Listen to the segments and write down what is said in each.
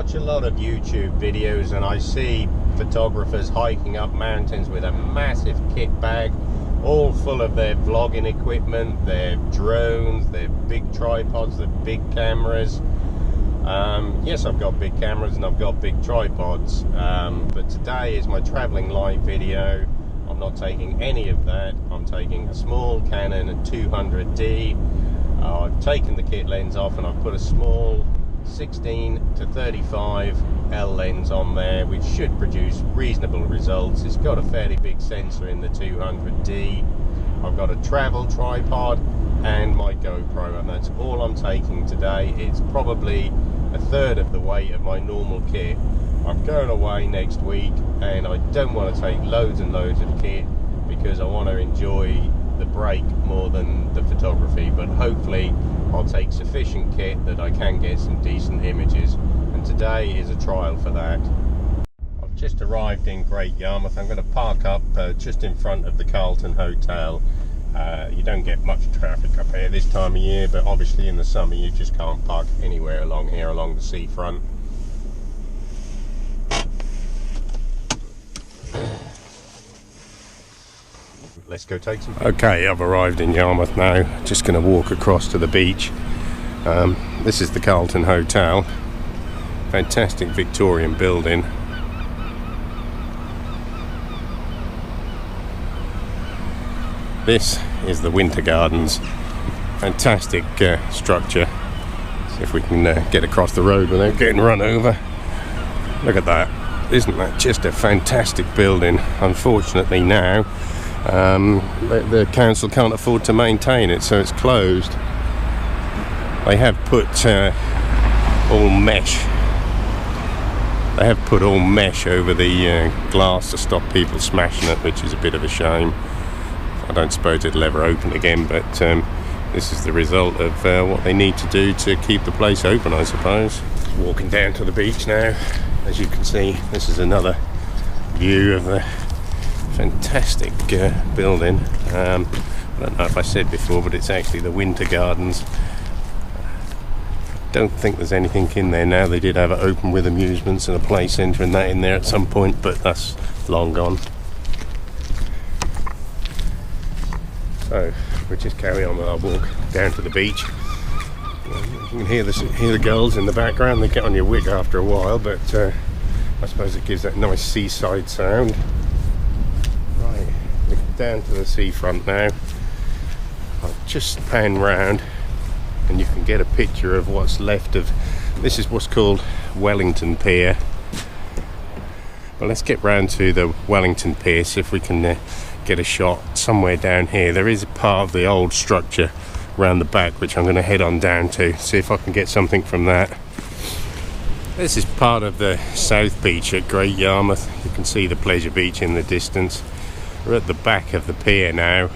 watch a lot of YouTube videos and I see photographers hiking up mountains with a massive kit bag, all full of their vlogging equipment, their drones, their big tripods, their big cameras. Yes, I've got big cameras and I've got big tripods, but today is my traveling live video. I'm not taking any of that. I'm taking a small Canon 200D. I've taken the kit lens off and I've put a small 16 to 35 L lens on there, which should produce reasonable results. It's got a fairly big sensor in the 200D. I've got a travel tripod and my GoPro, and that's all I'm taking today. It's probably a third of the weight of my normal kit. I'm going away next week and I don't want to take loads and loads of kit because I want to enjoy the break more than the photography, but hopefully I'll take sufficient kit that I can get some decent images, and today is a trial for that. I've just arrived in Great Yarmouth. I'm going to park up just in front of the Carlton Hotel. You don't get much traffic up here this time of year, but obviously in the summer you just can't park anywhere along here along the seafront. Let's go take some pictures. Okay, I've arrived in Yarmouth now. Just going to walk across to the beach. This is the Carlton Hotel. Fantastic Victorian building. This is the Winter Gardens. Fantastic structure. See if we can get across the road without getting run over. Look at that. Isn't that just a fantastic building? Unfortunately now the council can't afford to maintain it, so it's closed. They have put all mesh. They have put all mesh over the glass to stop people smashing it, which is a bit of a shame. I don't suppose it'll ever open again, but this is the result of what they need to do to keep the place open, I suppose. Walking down to the beach now. As you can see, this is another view of the fantastic building. I don't know if I said before, but it's actually the Winter Gardens. Don't think there's anything in there now. They did have it open with amusements and a play centre and that in there at some point, but that's long gone. So we'll just carry on with our walk down to the beach. You can hear the girls in the background. They get on your wig after a while, but I suppose it gives that nice seaside sound. Right, we're down to the seafront now. I'll just pan round and you can get a picture of what's left of, this is what's called Wellington Pier. But let's get round to the Wellington Pier, see if we can get a shot somewhere down here. There is a part of the old structure around the back which I'm going to head on down to, see if I can get something from that. This is part of the South Beach at Great Yarmouth. You can see the Pleasure Beach in the distance. We're at the back of the pier now.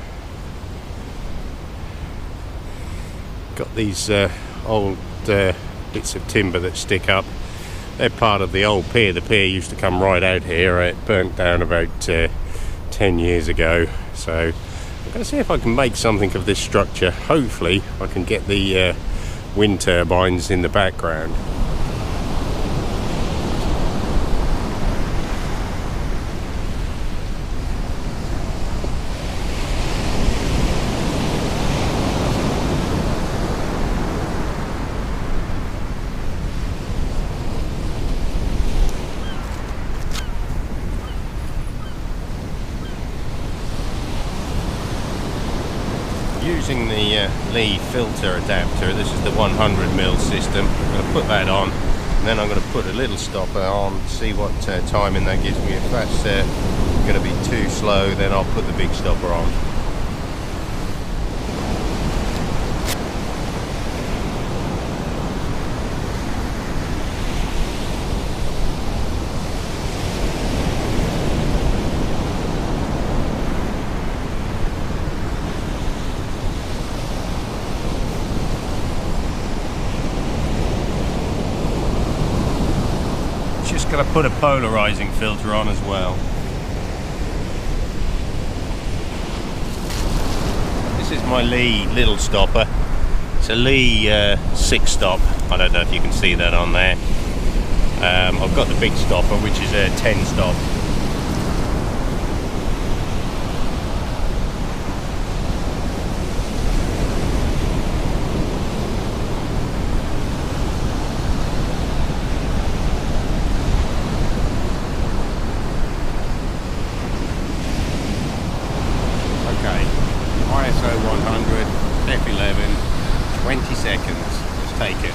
Got these old bits of timber that stick up. They're part of the old pier. The pier used to come right out here. It burnt down about 10 years ago. So I'm going to see if I can make something of this structure. Hopefully I can get the wind turbines in the background. Using the Lee filter adapter, this is the 100mm system. I'm going to put that on, and then I'm going to put a little stopper on, see what timing that gives me. If that's going to be too slow, then I'll put the big stopper on. Going to put a polarizing filter on as well. This is my Lee little stopper. It's a Lee 6 stop. I don't know if you can see that on there. I've got the big stopper, which is a 10 stop. Okay, ISO 100, F11, 20 seconds, let's take it.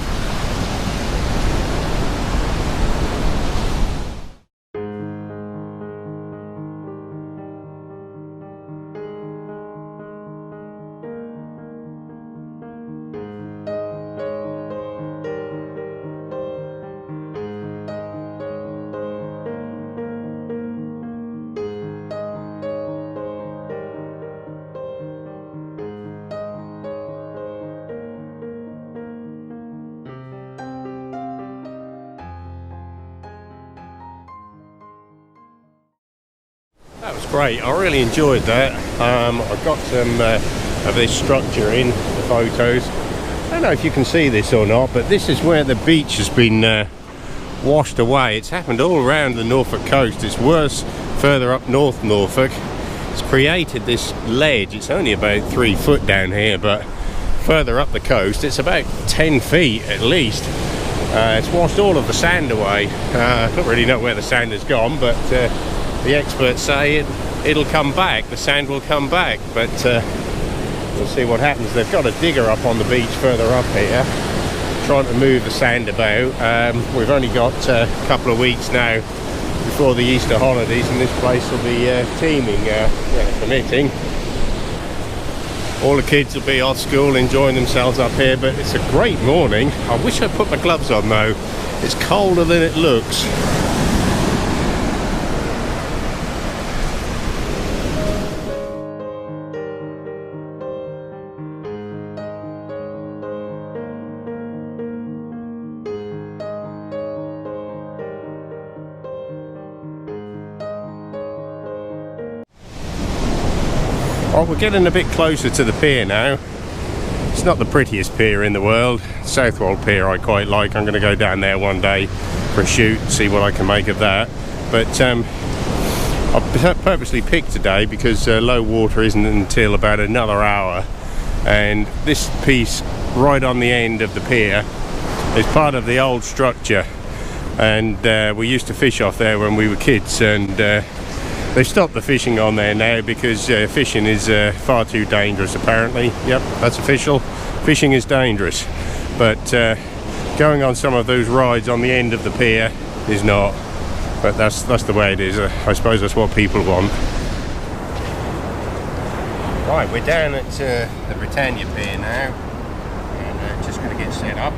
That was great. I really enjoyed that. I got some of this structure in the photos. I don't know if you can see this or not, but this is where the beach has been washed away. It's happened all around the Norfolk coast. It's worse further up North Norfolk. It's created this ledge. It's only about 3 foot down here, but further up the coast it's about 10 feet at least. It's washed all of the sand away. I don't really know where the sand has gone, but the experts say it'll come back, the sand will come back, but we'll see what happens. They've got a digger up on the beach further up here, trying to move the sand about. We've only got a couple of weeks now before the Easter holidays, and this place will be teeming, permitting. All the kids will be off school enjoying themselves up here, but it's a great morning. I wish I'd put my gloves on though. It's colder than it looks. Oh, we're getting a bit closer to the pier now. It's not the prettiest pier in the world. Southwold Pier I quite like. I'm going to go down there one day for a shoot, see what I can make of that. But I've purposely picked today because low water isn't until about another hour. And this piece right on the end of the pier is part of the old structure. And we used to fish off there when we were kids, and they've stopped the fishing on there now because fishing is far too dangerous apparently. Yep, that's official. Fishing is dangerous. But going on some of those rides on the end of the pier is not. But that's the way it is. I suppose that's what people want. Right, we're down at the Britannia Pier now. And just going to get set up.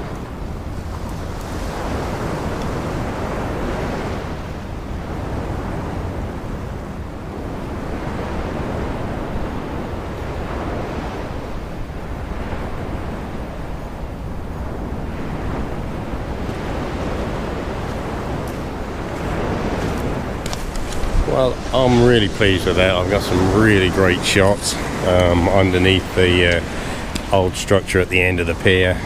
Well, I'm really pleased with that. I've got some really great shots underneath the old structure at the end of the pier.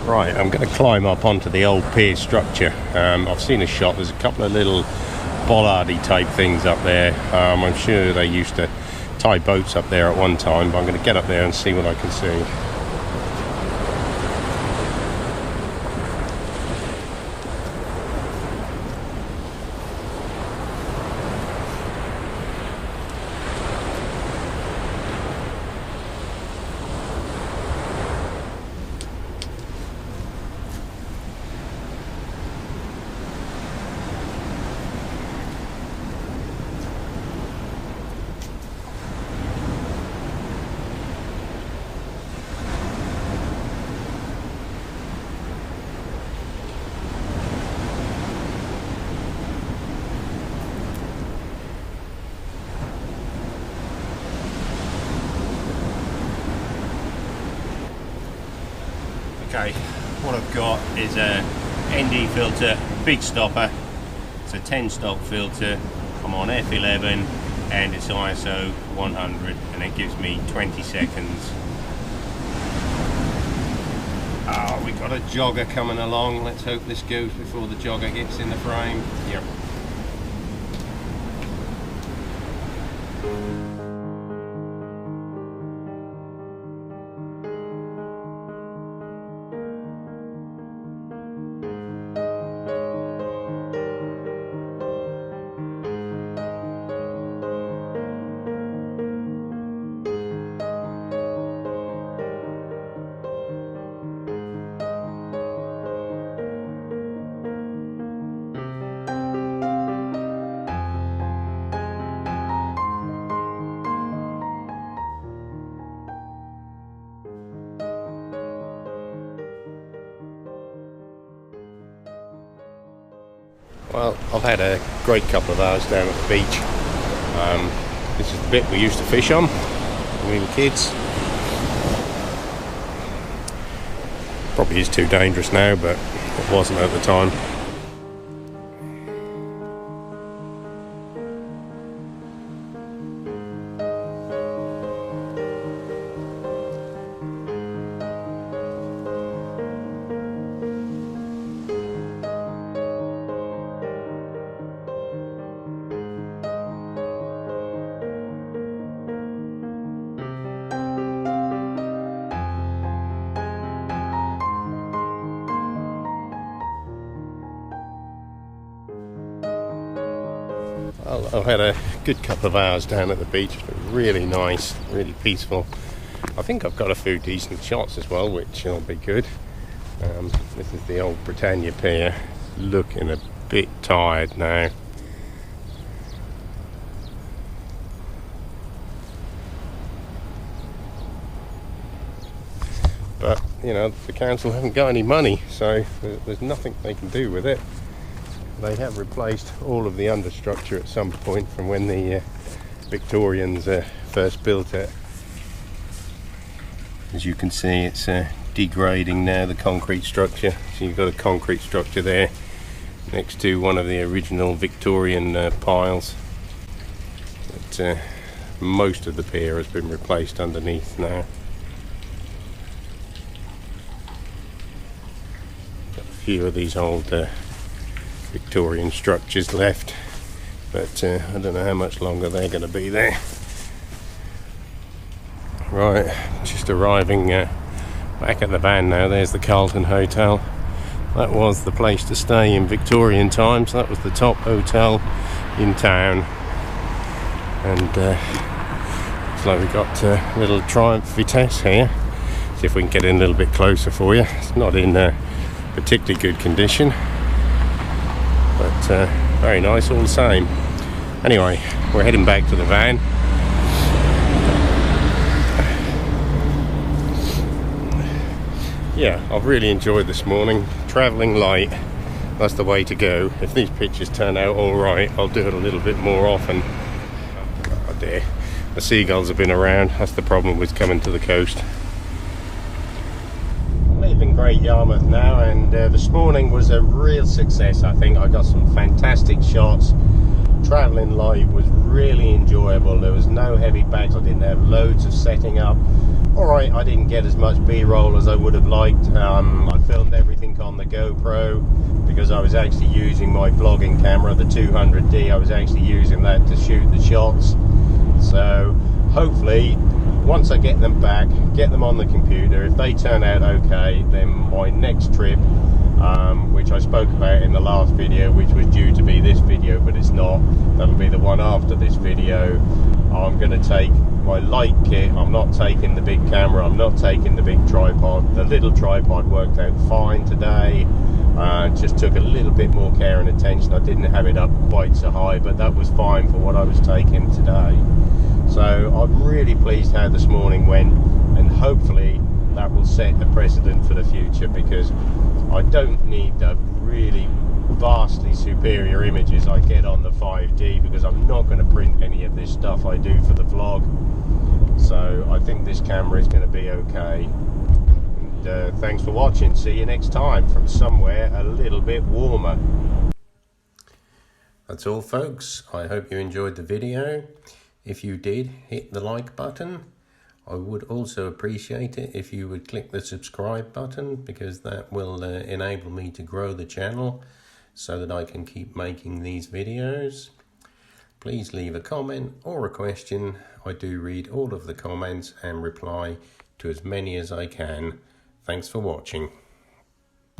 Right, I'm going to climb up onto the old pier structure. I've seen a shot. There's a couple of little bollardy type things up there. I'm sure they used to tie boats up there at one time, but I'm going to get up there and see what I can see. Okay, what I've got is a ND filter, big stopper. It's a 10 stop filter. I'm on F11 and it's ISO 100 and it gives me 20 seconds. Oh, we got a jogger coming along. Let's hope this goes before the jogger gets in the frame. Yep. Well, I've had a great couple of hours down at the beach. This is the bit we used to fish on when we were kids. Probably is too dangerous now, but it wasn't at the time. I've had a good couple of hours down at the beach. It's been really nice, really peaceful. I think I've got a few decent shots as well, which will be good. This is the old Britannia pier, looking a bit tired now. But, you know, the council haven't got any money, so there's nothing they can do with it. They have replaced all of the understructure at some point from when the Victorians first built it. As you can see, it's degrading now, the concrete structure. So you've got a concrete structure there next to one of the original Victorian piles. But most of the pier has been replaced underneath now. Got a few of these old Victorian structures left, but I don't know how much longer they're going to be there. Right, just arriving back at the van now. There's the Carlton Hotel. That was the place to stay in Victorian times. That was the top hotel in town, and looks like we've got a little Triumph Vitesse here. See if we can get in a little bit closer for you. It's not in particularly good condition, but very nice all the same. Anyway, we're heading back to the van. Yeah, I've really enjoyed this morning. Travelling light, that's the way to go. If these pictures turn out alright, I'll do it a little bit more often. Oh dear, the seagulls have been around. That's the problem with coming to the coast. Leaving Great Yarmouth now, and this morning was a real success. I think I got some fantastic shots. Travelling light was really enjoyable. There was no heavy bags. I didn't have loads of setting up. Alright, I didn't get as much B-roll as I would have liked. I filmed everything on the GoPro because I was actually using my vlogging camera, the 200D. I was actually using that to shoot the shots. So hopefully once I get them back, get them on the computer, if they turn out okay, then my next trip, which I spoke about in the last video, which was due to be this video but it's not, that'll be the one after this video. I'm going to take my light kit. I'm not taking the big camera, I'm not taking the big tripod. The little tripod worked out fine today. Just took a little bit more care and attention. I didn't have it up quite so high, but that was fine for what I was taking today. So I'm really pleased how this morning went, and hopefully that will set a precedent for the future, because I don't need the really vastly superior images I get on the 5D, because I'm not going to print any of this stuff I do for the vlog. So I think this camera is going to be okay. thanks for watching. See you next time from somewhere a little bit warmer. That's all, folks. I hope you enjoyed the video. If you did, hit the like button. I would also appreciate it if you would click the subscribe button, because that will enable me to grow the channel so that I can keep making these videos. Please leave a comment or a question. I do read all of the comments and reply to as many as I can. Thanks for watching.